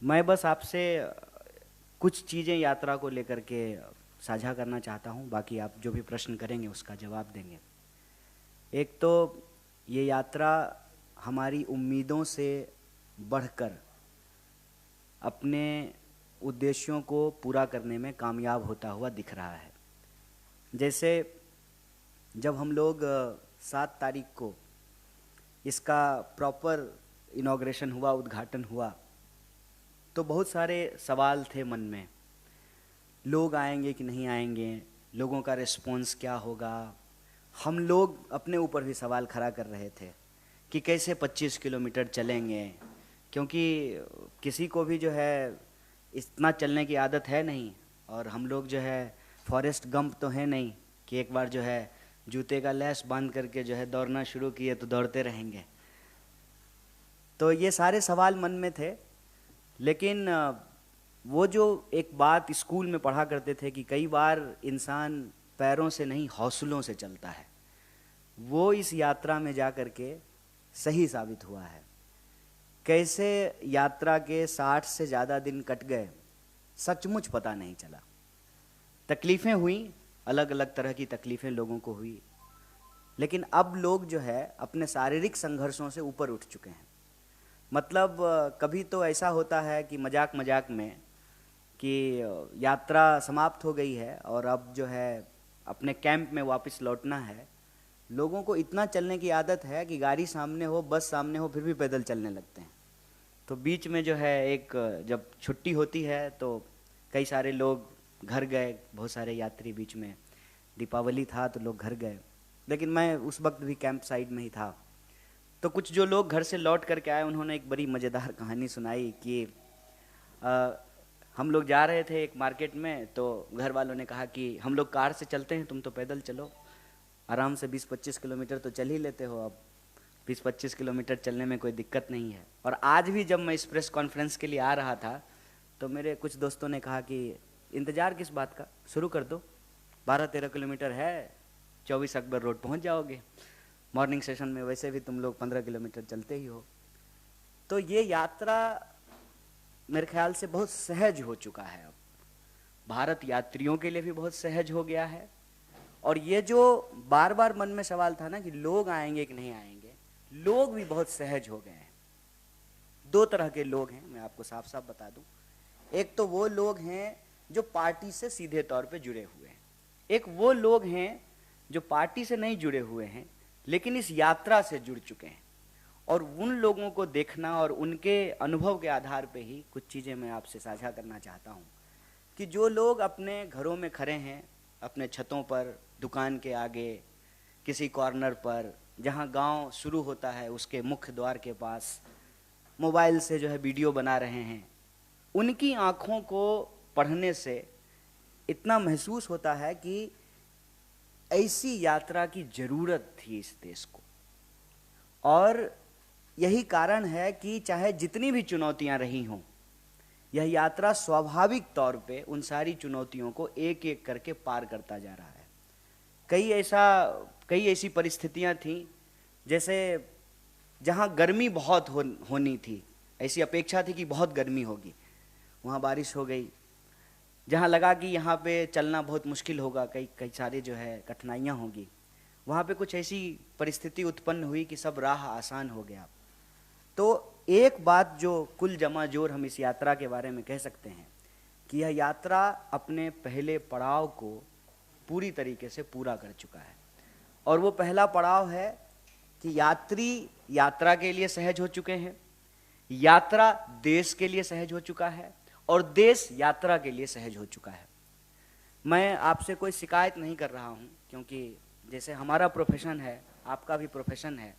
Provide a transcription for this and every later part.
मैं बस आपसे कुछ चीज़ें यात्रा को लेकर के साझा करना चाहता हूँ, बाकी आप जो भी प्रश्न करेंगे उसका जवाब देंगे। एक तो ये यात्रा हमारी उम्मीदों से बढ़कर अपने उद्देश्यों को पूरा करने में कामयाब होता हुआ दिख रहा है। जैसे जब हम लोग 7 तारीख को इसका प्रॉपर इनॉग्रेशन हुआ, उद्घाटन हुआ, तो बहुत सारे सवाल थे मन में। लोग आएंगे कि नहीं आएंगे, लोगों का रिस्पॉन्स क्या होगा। हम लोग अपने ऊपर भी सवाल खड़ा कर रहे थे कि कैसे 25 किलोमीटर चलेंगे, क्योंकि किसी को भी जो है इतना चलने की आदत है नहीं, और हम लोग जो है फॉरेस्ट गंप तो है नहीं कि एक बार जो है जूते का लैस बांध करके जो है दौड़ना शुरू किए तो दौड़ते रहेंगे। तो ये सारे सवाल मन में थे। लेकिन वो जो एक बात स्कूल में पढ़ा करते थे कि कई बार इंसान पैरों से नहीं हौसलों से चलता है, वो इस यात्रा में जा कर के सही साबित हुआ है। कैसे यात्रा के 60 से ज़्यादा दिन कट गए, सचमुच पता नहीं चला। तकलीफ़ें हुई, अलग अलग तरह की तकलीफ़ें लोगों को हुई, लेकिन अब लोग जो है अपने शारीरिक संघर्षों से ऊपर उठ चुके हैं। मतलब कभी तो ऐसा होता है कि मजाक मजाक में कि यात्रा समाप्त हो गई है और अब जो है अपने कैंप में वापस लौटना है। लोगों को इतना चलने की आदत है कि गाड़ी सामने हो, बस सामने हो, फिर भी पैदल चलने लगते हैं। तो बीच में जो है एक जब छुट्टी होती है तो कई सारे लोग घर गए, बहुत सारे यात्री बीच में, दीपावली था तो लोग घर गए, लेकिन मैं उस वक्त भी कैंप साइड में ही था। तो कुछ जो लोग घर से लौट करके आए, उन्होंने एक बड़ी मज़ेदार कहानी सुनाई कि अ, हम लोग जा रहे थे एक मार्केट में, तो घर वालों ने कहा कि हम लोग कार से चलते हैं, तुम तो पैदल चलो, आराम से 20-25 किलोमीटर तो चल ही लेते हो, अब 20-25 किलोमीटर चलने में कोई दिक्कत नहीं है। और आज भी जब मैं इस प्रेस कॉन्फ्रेंस के लिए आ रहा था तो मेरे कुछ दोस्तों ने कहा कि इंतज़ार किस बात का, शुरू कर दो, 12-13 किलोमीटर है, 24 अकबर रोड पहुंच जाओगे। मॉर्निंग सेशन में वैसे भी तुम लोग 15 किलोमीटर चलते ही हो। तो ये यात्रा मेरे ख्याल से बहुत सहज हो चुका है। अब भारत यात्रियों के लिए भी बहुत सहज हो गया है। और ये जो बार बार मन में सवाल था ना कि लोग आएंगे कि नहीं आएंगे, लोग भी बहुत सहज हो गए हैं। 2 तरह के लोग हैं, मैं आपको साफ साफ बता दूं। एक तो वो लोग हैं जो पार्टी से सीधे तौर पे जुड़े हुए हैं, एक वो लोग हैं जो पार्टी से नहीं जुड़े हुए हैं लेकिन इस यात्रा से जुड़ चुके हैं। और उन लोगों को देखना और उनके अनुभव के आधार पे ही कुछ चीज़ें मैं आपसे साझा करना चाहता हूँ कि जो लोग अपने घरों में खड़े हैं, अपने छतों पर, दुकान के आगे, किसी कॉर्नर पर, जहाँ गांव शुरू होता है उसके मुख्य द्वार के पास, मोबाइल से जो है वीडियो बना रहे हैं, उनकी आँखों को पढ़ने से इतना महसूस होता है कि ऐसी यात्रा की ज़रूरत थी इस देश को। और यही कारण है कि चाहे जितनी भी चुनौतियां रही हों, यह यात्रा स्वाभाविक तौर पे उन सारी चुनौतियों को एक एक करके पार करता जा रहा है। कई ऐसी परिस्थितियां थीं, जैसे जहां गर्मी बहुत होनी थी, ऐसी अपेक्षा थी कि बहुत गर्मी होगी, वहां बारिश हो गई। जहां लगा कि यहाँ पे चलना बहुत मुश्किल होगा, कई कई सारी जो है कठिनाइयाँ होंगी, वहाँ पे कुछ ऐसी परिस्थिति उत्पन्न हुई कि सब राह आसान हो गया। तो एक बात जो कुल जमा जोर हम इस यात्रा के बारे में कह सकते हैं कि यह यात्रा अपने पहले पड़ाव को पूरी तरीके से पूरा कर चुका है। और वो पहला पड़ाव है कि यात्री यात्रा के लिए सहज हो चुके हैं, यात्रा देश के लिए सहज हो चुका है, और देश यात्रा के लिए सहज हो चुका है। मैं आपसे कोई शिकायत नहीं कर रहा हूँ, क्योंकि जैसे हमारा प्रोफेशन है, आपका भी प्रोफेशन है,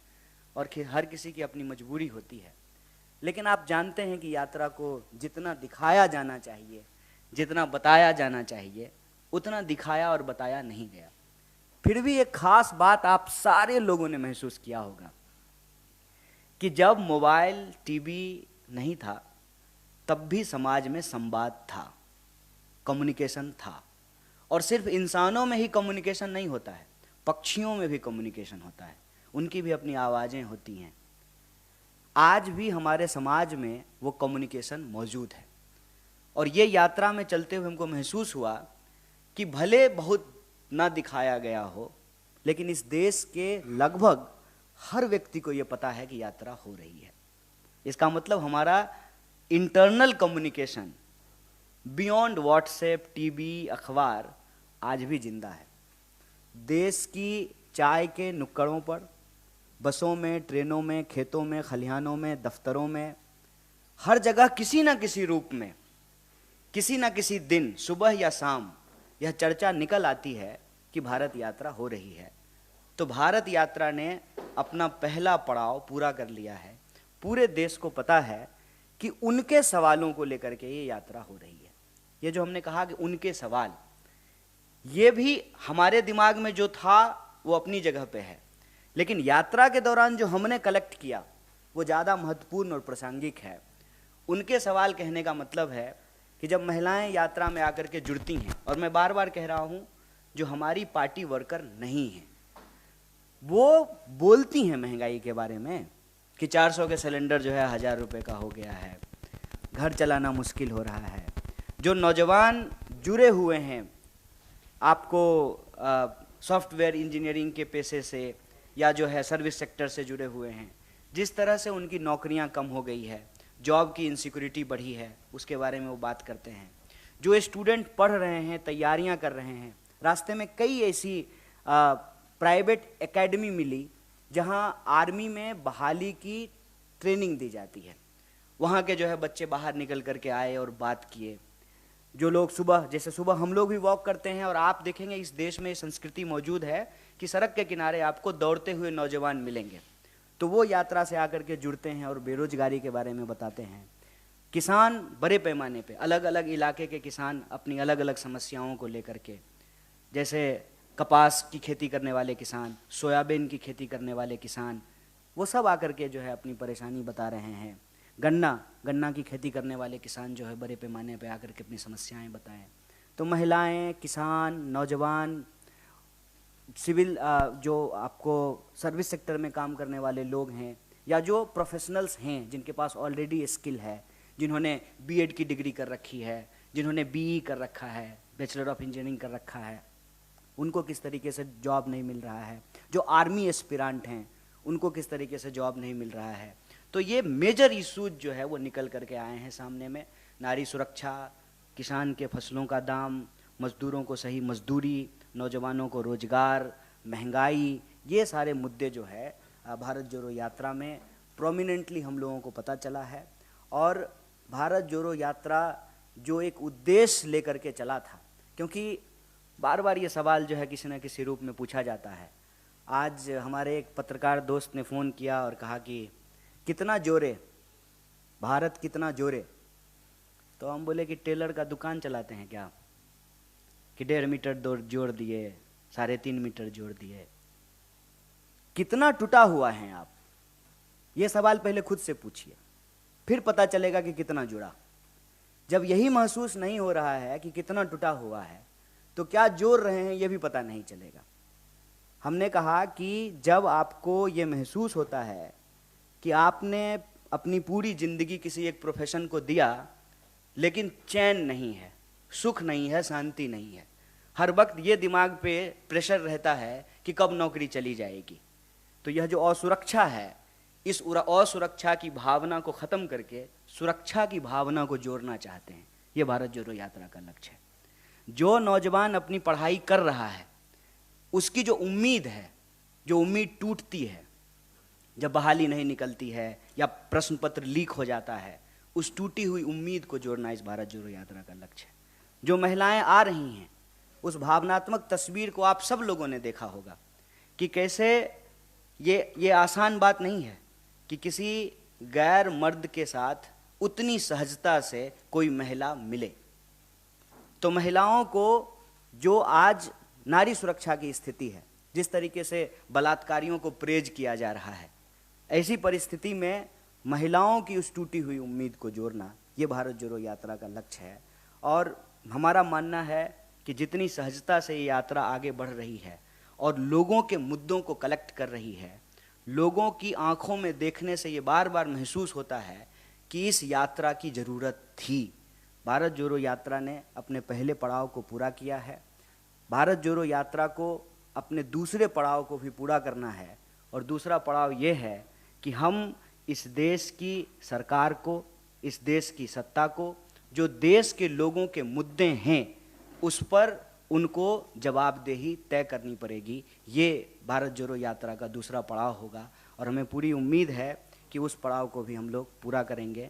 और हर किसी की अपनी मजबूरी होती है। लेकिन आप जानते हैं कि यात्रा को जितना दिखाया जाना चाहिए, जितना बताया जाना चाहिए, उतना दिखाया और बताया नहीं गया। फिर भी एक खास बात आप सारे लोगों ने महसूस किया होगा कि जब मोबाइल, टीवी नहीं था, तब भी समाज में संवाद था, कम्युनिकेशन था। और सिर्फ इंसानों में ही कम्युनिकेशन नहीं होता है, पक्षियों में भी कम्युनिकेशन होता है, उनकी भी अपनी आवाज़ें होती हैं। आज भी हमारे समाज में वो कम्युनिकेशन मौजूद है। और ये यात्रा में चलते हुए हमको महसूस हुआ कि भले बहुत ना दिखाया गया हो, लेकिन इस देश के लगभग हर व्यक्ति को ये पता है कि यात्रा हो रही है। इसका मतलब हमारा internal communication beyond WhatsApp, TV, अखबार आज भी जिंदा है। देश की चाय के नुक्कड़ों पर, बसों में, ट्रेनों में, खेतों में, खलिहानों में, दफ्तरों में, हर जगह किसी ना किसी रूप में, किसी ना किसी दिन, सुबह या शाम, यह चर्चा निकल आती है कि भारत यात्रा हो रही है। तो भारत यात्रा ने अपना पहला पड़ाव पूरा कर लिया है। पूरे देश को पता है कि उनके सवालों को लेकर के ये यात्रा हो रही है। ये जो हमने कहा कि उनके सवाल, ये भी हमारे दिमाग में जो था वो अपनी जगह पे है, लेकिन यात्रा के दौरान जो हमने कलेक्ट किया वो ज़्यादा महत्वपूर्ण और प्रासंगिक है। उनके सवाल कहने का मतलब है कि जब महिलाएं यात्रा में आकर के जुड़ती हैं, और मैं बार बार कह रहा हूं, जो हमारी पार्टी वर्कर नहीं हैं, वो बोलती हैं महंगाई के बारे में कि 400 के सिलेंडर जो है 1000 रुपये का हो गया है, घर चलाना मुश्किल हो रहा है। जो नौजवान जुड़े हुए हैं आपको सॉफ्टवेयर इंजीनियरिंग के पेशे से या जो है सर्विस सेक्टर से जुड़े हुए हैं, जिस तरह से उनकी नौकरियां कम हो गई है, जॉब की इनसिक्योरिटी बढ़ी है, उसके बारे में वो बात करते हैं। जो स्टूडेंट पढ़ रहे हैं, तैयारियां कर रहे हैं, रास्ते में कई ऐसी प्राइवेट एकेडमी मिली जहां आर्मी में बहाली की ट्रेनिंग दी जाती है। वहाँ के जो है बच्चे बाहर निकल करके आए और बात किए। जो लोग सुबह, जैसे सुबह हम लोग भी वॉक करते हैं, और आप देखेंगे इस देश में संस्कृति मौजूद है कि सड़क के किनारे आपको दौड़ते हुए नौजवान मिलेंगे, तो वो यात्रा से आकर के जुड़ते हैं और बेरोजगारी के बारे में बताते हैं। किसान बड़े पैमाने पे, अलग अलग इलाके के किसान अपनी अलग अलग समस्याओं को लेकर के, जैसे कपास की खेती करने वाले किसान, सोयाबीन की खेती करने वाले किसान, वो सब आकर के जो है अपनी परेशानी बता रहे हैं। गन्ना की खेती करने वाले किसान जो है बड़े पैमाने पे आकर के अपनी समस्याएं बताएं। तो महिलाएं, किसान, नौजवान, सिविल जो आपको सर्विस सेक्टर में काम करने वाले लोग हैं, या जो प्रोफेशनल्स हैं जिनके पास ऑलरेडी स्किल है, जिन्होंने बीएड की डिग्री कर रखी है, जिन्होंने बीई कर रखा है, बैचलर ऑफ इंजीनियरिंग कर रखा है, उनको किस तरीके से जॉब नहीं मिल रहा है। जो आर्मी एस्पिरेंट हैं उनको किस तरीके से जॉब नहीं मिल रहा है। तो ये मेजर इशूज जो है वो निकल करके आए हैं सामने में। नारी सुरक्षा, किसान के फसलों का दाम, मजदूरों को सही मजदूरी, नौजवानों को रोजगार, महंगाई, ये सारे मुद्दे जो है भारत जोड़ो यात्रा में प्रोमिनेंटली हम लोगों को पता चला है। और भारत जोड़ो यात्रा जो एक उद्देश्य लेकर के चला था, क्योंकि बार बार ये सवाल जो है किसी न किसी रूप में पूछा जाता है। आज हमारे एक पत्रकार दोस्त ने फ़ोन किया और कहा कि कितना जोरे, भारत कितना जोरे। तो हम बोले कि टेलर का दुकान चलाते हैं क्या, कि 1.5 मीटर जोड़ दिए, 3.5 मीटर जोड़ दिए। कितना टूटा हुआ है आप, ये सवाल पहले खुद से पूछिए, फिर पता चलेगा कि कितना जुड़ा। जब यही महसूस नहीं हो रहा है कि कितना टूटा हुआ है, तो क्या जोड़ रहे हैं ये भी पता नहीं चलेगा। हमने कहा कि जब आपको ये महसूस होता है कि आपने अपनी पूरी जिंदगी किसी एक प्रोफेशन को दिया, लेकिन चैन नहीं है, सुख नहीं है, शांति नहीं है, हर वक्त ये दिमाग पे प्रेशर रहता है कि कब नौकरी चली जाएगी, तो यह जो असुरक्षा है, इस असुरक्षा की भावना को ख़त्म करके सुरक्षा की भावना को जोड़ना चाहते हैं। ये भारत जोड़ो यात्रा का लक्ष्य है। जो नौजवान अपनी पढ़ाई कर रहा है, उसकी जो उम्मीद है, जो उम्मीद टूटती है जब बहाली नहीं निकलती है या प्रश्न पत्र लीक हो जाता है, उस टूटी हुई उम्मीद को जोड़ना इस भारत जोड़ो यात्रा का लक्ष्य है। जो महिलाएं आ रही हैं, उस भावनात्मक तस्वीर को आप सब लोगों ने देखा होगा कि कैसे ये आसान बात नहीं है कि किसी गैर मर्द के साथ उतनी सहजता से कोई महिला मिले। तो महिलाओं को जो आज नारी सुरक्षा की स्थिति है, जिस तरीके से बलात्कारियों को प्रेज किया जा रहा है, ऐसी परिस्थिति में महिलाओं की उस टूटी हुई उम्मीद को जोड़ना ये भारत जोड़ो यात्रा का लक्ष्य है। और हमारा मानना है कि जितनी सहजता से ये यात्रा आगे बढ़ रही है और लोगों के मुद्दों को कलेक्ट कर रही है, लोगों की आंखों में देखने से ये बार बार महसूस होता है कि इस यात्रा की ज़रूरत थी। भारत जोड़ो यात्रा ने अपने पहले पड़ाव को पूरा किया है। भारत जोड़ो यात्रा को अपने दूसरे पड़ाव को भी पूरा करना है, और दूसरा पड़ाव ये है कि हम इस देश की सरकार को, इस देश की सत्ता को, जो देश के लोगों के मुद्दे हैं उस पर उनको जवाबदेही तय करनी पड़ेगी। ये भारत जोड़ो यात्रा का दूसरा पड़ाव होगा, और हमें पूरी उम्मीद है कि उस पड़ाव को भी हम लोग पूरा करेंगे।